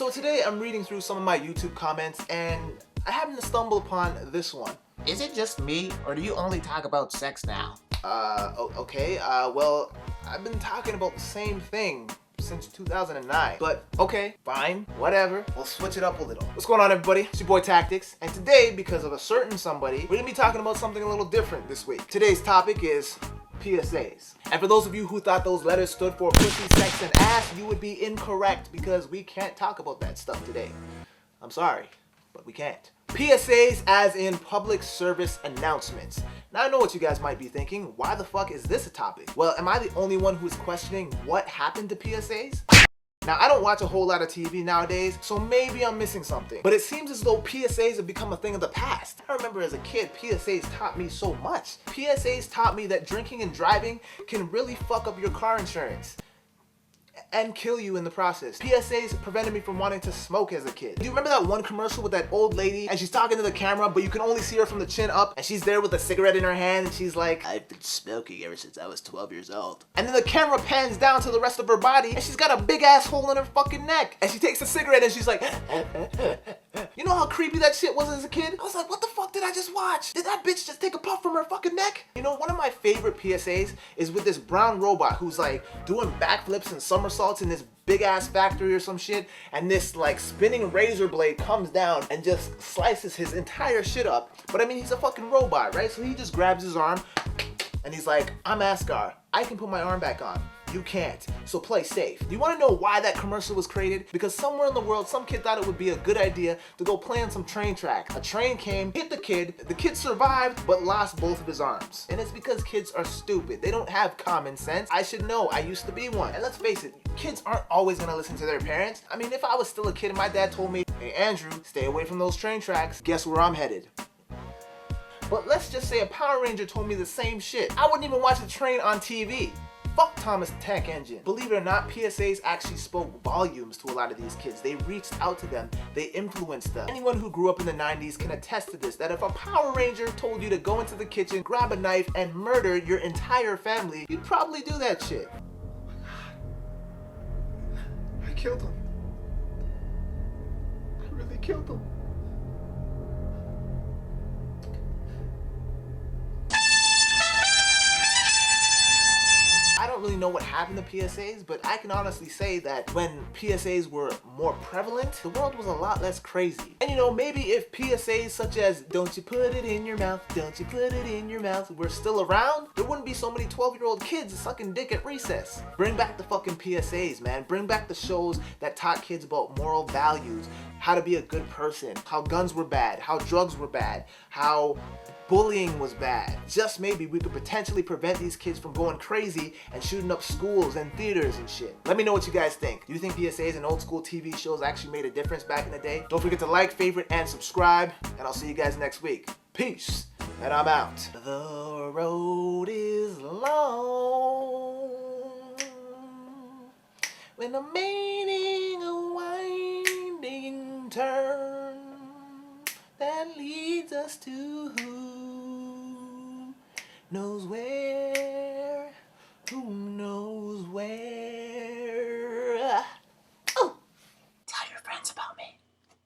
So today I'm reading through some of my YouTube comments and I happened to stumble upon this one. Is it just me, or do you only talk about sex now? Okay, well, I've been talking about the same thing since 2009. But okay, fine, whatever. We'll switch it up a little. What's going on, everybody? It's your boy Tactix, and today, because of a certain somebody, we're gonna be talking about something a little different this week. Today's topic is PSAs. And for those of you who thought those letters stood for pussy, sex, and ass, you would be incorrect because we can't talk about that stuff today. I'm sorry, but we can't. PSAs as in public service announcements. Now I know what you guys might be thinking, why the fuck is this a topic? Well, am I the only one who's questioning what happened to PSAs? Now, I don't watch a whole lot of TV nowadays, so maybe I'm missing something. But it seems as though PSAs have become a thing of the past. I remember as a kid, PSAs taught me so much. PSAs taught me that drinking and driving can really fuck up your car insurance and kill you in the process. PSAs prevented me from wanting to smoke as a kid. Do you remember that one commercial with that old lady and she's talking to the camera but you can only see her from the chin up and she's there with a cigarette in her hand and she's like, I've been smoking ever since I was 12 years old. And then the camera pans down to the rest of her body and she's got a big ass hole in her fucking neck and she takes a cigarette and she's like you know how creepy that shit was as a kid? I was like, what the fuck did I just watch? Did that bitch just take a puff from her fucking neck? You know, one of my favorite PSAs is with this brown robot who's like doing backflips and somersaults in this big ass factory or some shit, and this like spinning razor blade comes down and just slices his entire shit up. But I mean, he's a fucking robot, right? So he just grabs his arm and he's like, I'm Astar, I can put my arm back on. You can't, so play safe. Do you want to know why that commercial was created? Because somewhere in the world, some kid thought it would be a good idea to go play on some train track. A train came, hit the kid survived, but lost both of his arms. And it's because kids are stupid. They don't have common sense. I should know, I used to be one. And let's face it, kids aren't always gonna listen to their parents. I mean, if I was still a kid and my dad told me, hey Andrew, stay away from those train tracks, guess where I'm headed? But let's just say a Power Ranger told me the same shit. I wouldn't even watch the train on TV. Fuck Thomas the Tank Engine. Believe it or not, PSAs actually spoke volumes to a lot of these kids. They reached out to them. They influenced them. Anyone who grew up in the 90s can attest to this, that if a Power Ranger told you to go into the kitchen, grab a knife, and murder your entire family, you'd probably do that shit. I killed him. I really killed him. I don't really know what happened to PSAs, but I can honestly say that when PSAs were more prevalent, the world was a lot less crazy. And you know, maybe if PSAs such as don't you put it in your mouth, don't you put it in your mouth were still around, there wouldn't be so many 12-year-old kids sucking dick at recess. Bring back the fucking PSAs, man. Bring back the shows that taught kids about moral values, how to be a good person, how guns were bad, how drugs were bad, how bullying was bad. Just maybe we could potentially prevent these kids from going crazy and shooting up schools and theaters and shit. Let me know what you guys think. Do you think PSAs and old school TV shows actually made a difference back in the day? Don't forget to like, favorite, and subscribe, and I'll see you guys next week. Peace, and I'm out. The road is long when I'm making a winding turn that leads us to who knows where, who knows where.